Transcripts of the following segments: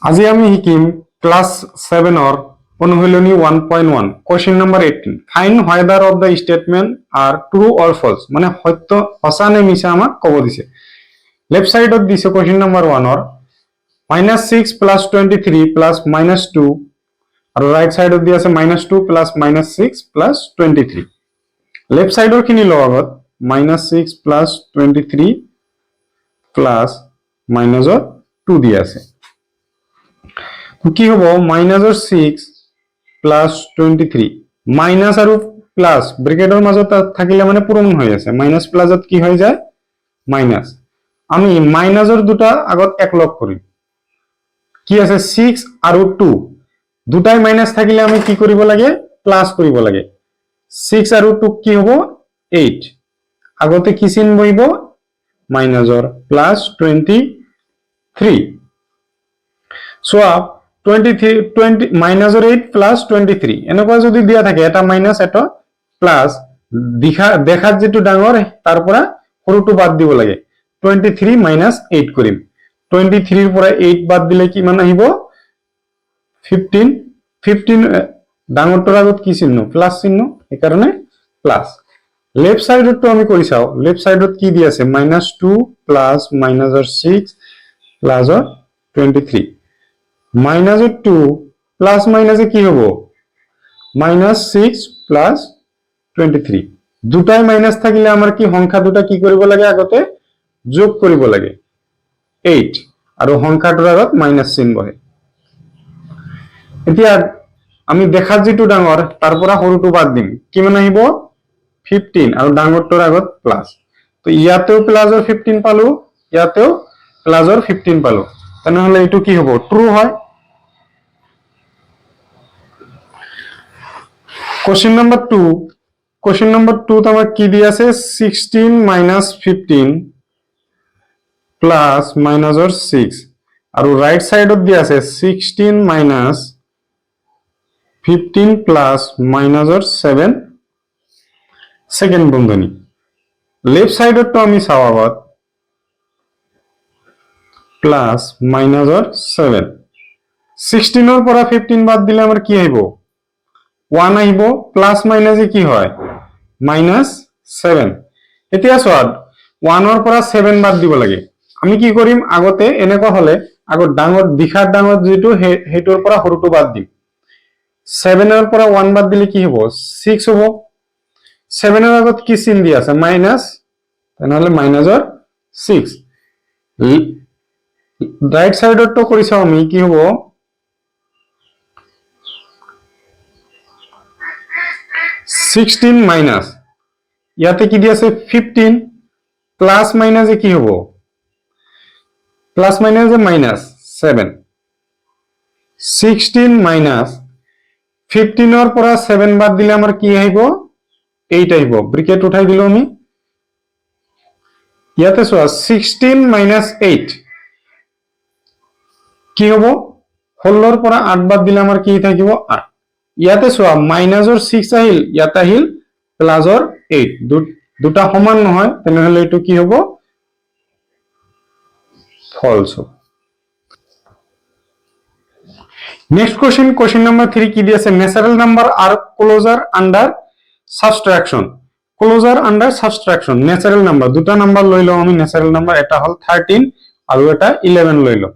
আজি আমি শিকিম ক্লাস 7 অর অনুশীলনী 1.1 question number 18 find whether of the statement are true or false মানে সত্য সঁচা নে মিছা আমাক কব দিছে লেফট সাইডত দিছে question number 1 or -6 plus 23 plus -2 আৰু ৰাইট সাইডত দি আছে -2 প্লাস -6 প্লাস 23 লেফট সাইডৰ খিনি লগত -6 প্লাস 23 প্লাস -2 দি আছে কি হবো -6 প্লাস 23 মাইনাস আৰু প্লাস ব্ৰ্যাকেটৰ মাজত থাকিলে মানে পূৰণ হৈ আছে মাইনাস প্লাসত কি হৈ যায় মাইনাস আমি মাইনাসৰ দুটা আগত একলগ কৰিম কি আছে 6 আৰু 2 দুটাই মাইনাস থাকিলে আমি কি কৰিব লাগে প্লাস কৰিব লাগে 6 আৰু 2 কি হবো 8 আগতে কি চিন বহিব মাইনাসৰ প্লাস 23 সো 20 মাইনাসৰ 8 প্লাস 23 এনেকুৱা যদি দিয়া থাকে এটা মাইনাস এটা প্লাস দেখাত যেটো ডাঙৰ তাৰ পৰা সৰুটো বাদ দিব লাগে 23 মাইনাস 8 কৰিম 23 ৰ পৰা 8 বাদ দিলে কিমান আহিব 15 ডাঙৰটোৰ আগত কি চিহ্ন প্লাস চিহ্ন এই কাৰণে প্লাস লেফট সাইডটো আমি কৰি চাও লেফট সাইডত কি দি আছে -2 প্লাস -6 প্লাস 23 -2 প্লাস মাইনাসে কি হবো -6 প্লাস 23 দুটাই মাইনাস থাকিলে আমাৰ কি সংখ্যা দুটা কি কৰিব লাগে আগতে যোগ কৰিব লাগে 8 আৰু সংখ্যাটোৰ আগত মাইনাস চিহ্ন বহে এতিয়া আমি দেখাত যেটো ডাঙৰ তাৰ পৰা সৰুটো বাদ দিম কিমান আহিব 15 আৰু ডাঙৰটোৰ আগত প্লাস তো ইয়াতেও প্লাসৰ 15 পালো ইয়াতেও প্লাসৰ 15 পালো তেনেহলে এটো কি হ'ব ট্ৰু হয় Question number 2 তো আমার কি দিয়ে আছে 16 minus 15 plus minus or 6 আর রাইট সাইডত দিয়ে আছে 16 minus 15 plus minus or 7 second বন্ধনী লেফট সাইডত তো আমি চাও আগত প্লাস মাইনাস or 7 16 ৰ পৰা 15 বাদ দিলে আমাৰ কি আহিব 1 আহিব প্লাস মাইনাসে কি হয় -7 এতিয়া সদ 1 ৰ পৰা 7 বাদ দিব লাগে আমি কি কৰিম আগতে এনেকুৱা হলে আগত ডাঙৰ দিখাৰ ডাঙৰ যেটো হেটোৰ পৰা সৰুটো বাদ দিম 7 ৰ পৰা 1 বাদ দিলে কি হ'ব 6 হ'ব 7 ৰ আগত কি চিন দি আছে মাইনাস তেনেহলে মাইনাসৰ 6 ৰাইট সাইডত তো কৰি চাও আমি কি হ'ব $16 মাইনাস ইয়াতে কি দি আছে 15 প্লাস মাইনাসে কি হ'ব প্লাস মাইনাসে -7 16 মাইনাস 15 ৰ পৰা 7 বাদ দিলে আমাৰ কি আহিব 8 আহিব ব্ৰ্যাকেট উঠাই দিলো আমি ইয়াতে চোৱা 16 মাইনাস 8 কি হ'ব 16 ৰ পৰা 8 বাদ দিলে আমাৰ কি থাকিব 8 ইয়াতে চোৱা মাইনাসৰ 6 আহিল ইয়াতে আহিল প্লাসৰ 8 দুটা সমান নহয় তেনেহলে এটো কি হ'ব ফলস নেক্সট কোশ্চেন নাম্বার 3 কি দি আছে ন্যাচারাল নাম্বার আর closure under subtraction natural number দুটা নাম্বার লৈ লও আমি ন্যাচারাল নাম্বার এটা হল 13 আৰু এটা 11 লৈ লও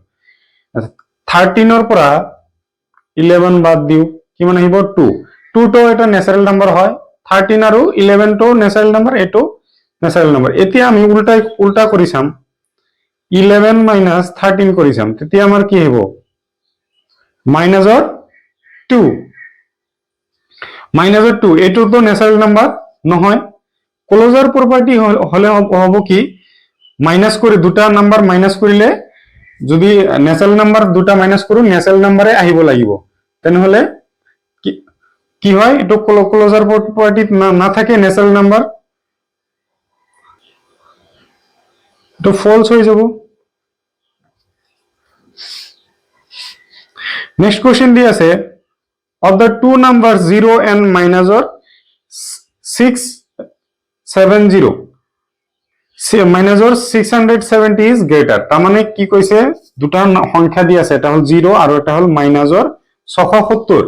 13 ৰ পৰা 11 বাদ দিও কিমান আহিব 2 তো এটা ন্যাচাৰাল নাম্বাৰ হয় 13 আৰু 11 তো ন্যাচাৰাল নাম্বাৰ এটো ন্যাচাৰাল নাম্বাৰ এতিয়া আমি উল্টা কৰি চাম 11 মাইনাস 13 কৰি চাম তেতিয়া আমাৰ কি হ'ব -2 এটো তো ন্যাচারাল নাম্বার নহয় ক্লোজার প্রপার্টি হলে হ'ব কি মাইনাস করে দুটা নাম্বার মাইনাস কৰিলে যদি ন্যাচাৰাল নাম্বাৰ দুটা মাইনাস কৰো ন্যাচারাল নাম্বারে আহিব লাগিব তেনেহলে কি হয় এটো ক্লোজার প্রপার্টি না থাকে ন্যাচারাল নাম্বার তো ফলস হৈ যাব নেক্সট কোশ্চেন দি আছে of the two numbers 0 and minus or 670 মাইনাসৰ 670 is greater, তাৰ মানে কি কৈছে দুটা সংখ্যা দি আছে, এটা হল 0 আৰু এটা হল মাইনাসৰ 670।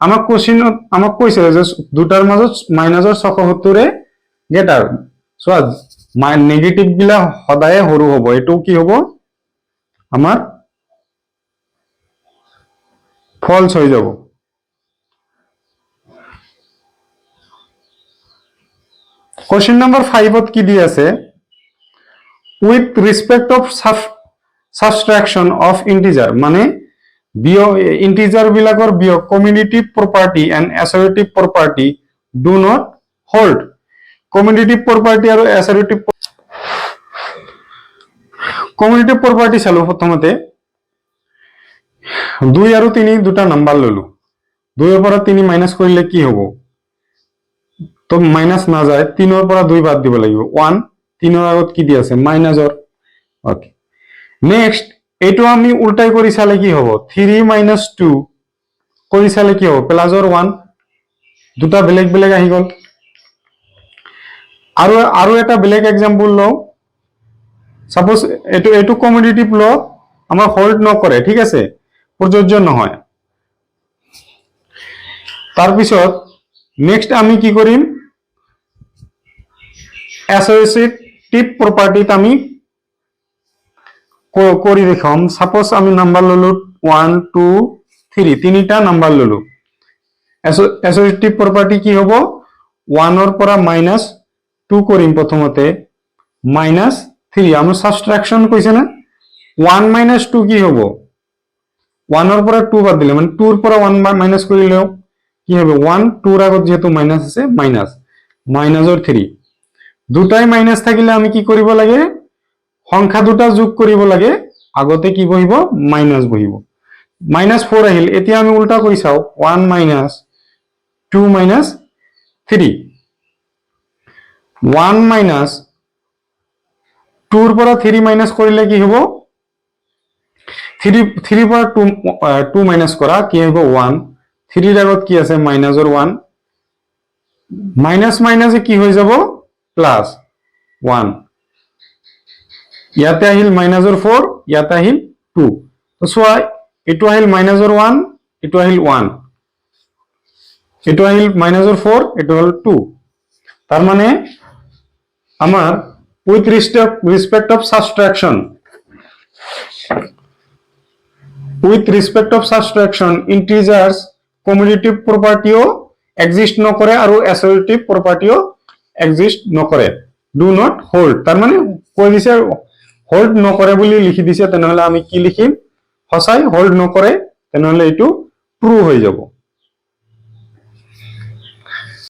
আমাক কোশ্চেনত আমাক কৈছে যে দুটাৰ মাজত মাইনাসৰ 670 এ গ্ৰেটাৰ। চোৱা নেগেটিভ বিলাক সদায় সৰু হ'ব, এটো কি হ'ব আমাৰ ফলস হৈ যাব। কোশ্চেন নাম্বার 5 কি দি আছে, with respect of subtraction of integer, মানে বিয়োগ ইন্টিজার বিলাকৰ বিয়োগ commutative property and associative property do not hold. Commutative property আৰু এছাৰেটিভ কমিউটেটিভ প্ৰপাৰ্টি চালো। প্ৰথমতে 2 আৰু 3 দুটা নাম্বাৰ ললো, 2 ৰ পৰা 3 মাইনাস কৰিলে কি হ'ব, তো মাইনাস না যায়, 3 ৰ পৰা 2 বাদ দিব লাগিব, 1 3 ৰ আগত কি দি আছে মাইনাসৰ। ওকে, নেক্সট এইটো আমি উল্টাই কৰি চালে কি হ'ব, 3 মাইনাস 2 কৰি চালে কি হ'ব প্লাসৰ 1, দুটা বেলেগ বেলেগ আহি গল। আৰু এটা বেলেগ এক্সাম্পল লও, সাপোজ এইটো কমিউটেটিভ ল আমাৰ হোল্ড নকৰে, ঠিক আছে, প্ৰযোজ্য নহয়। তাৰপিছত নেক্সট আমি কি কৰিম, এছোসিয়েটিভ প্ৰপাৰ্টিত আমি কৰি দেখাম। সাপোজ আমি নাম্বাৰ ললো 1 2 3, তিনিটা নাম্বাৰ ললো। এছোসিয়েটিভ প্ৰপাৰ্টি কি হ'ব, 1 ৰ পৰা মাইনাস 2 কৰিম, প্ৰথমতে মাইনাস 3, আমাৰ সাবট্ৰাকশন কৈছে না, 1 মাইনাস 2 কি হ'ব, 1 ৰ পৰা 2 বাদ দিলে মানে 2 ৰ পৰা 1 মাইনাস কৰিলেও কি হবে, 1 2 ৰ আগত যেহেতু মাইনাস আছে মাইনাস, মাইনাসৰ 3, দুটাই মাইনাস থাকিলে আমি কি কৰিব লাগে, সংখ্যা দুটা যোগ কৰিব লাগে, আগতে কি বহিব মাইনাস বহিব। মাইনাস 4 আহিল, এতিয়া আমি উল্টা কৰি চাও, 1 মাইনাস 2 মাইনাস 3, 1 মাইনাস 2 ৰ পৰা 3 মাইনাস কৰিলে কি হ'ব, 3 পৰা 2 মাইনাস কৰা কি হ'ব 1, 3 ৰ আগত কি আছে মাইনাসৰ 1, মাইনাস মাইনাসে কি হৈ যাব প্লাস 1, ইয়াতে আহিল মাইনাসৰ 4, ইয়াতে আহিল 2, তো চোৱা এটো আহিল মাইনাসৰ 1, এটো আহিল 1, এটো আহিল মাইনাসৰ 4, এটো হল 2। তাৰ মানে আমাৰ উইথ ৰেসপেক্ট অফ সাবট্ৰাকশন ইন্টিজাৰ্স কমিউটেটিভ প্ৰপাৰ্টিও এক্সিস্ট নকৰে আৰু এছাৰেটিভ প্ৰপাৰ্টিও এক্সিস্ট নকৰে, ডু নট হোল্ড। তাৰ মানে কৈ দিছে হোল্ড নকৰে বুলি লিখি দিছে, তেনেহলে আমি কি লিখিম, সঁচাই হোল্ড নকৰে, তেনেহলে এইটো ট্ৰু হৈ যাব।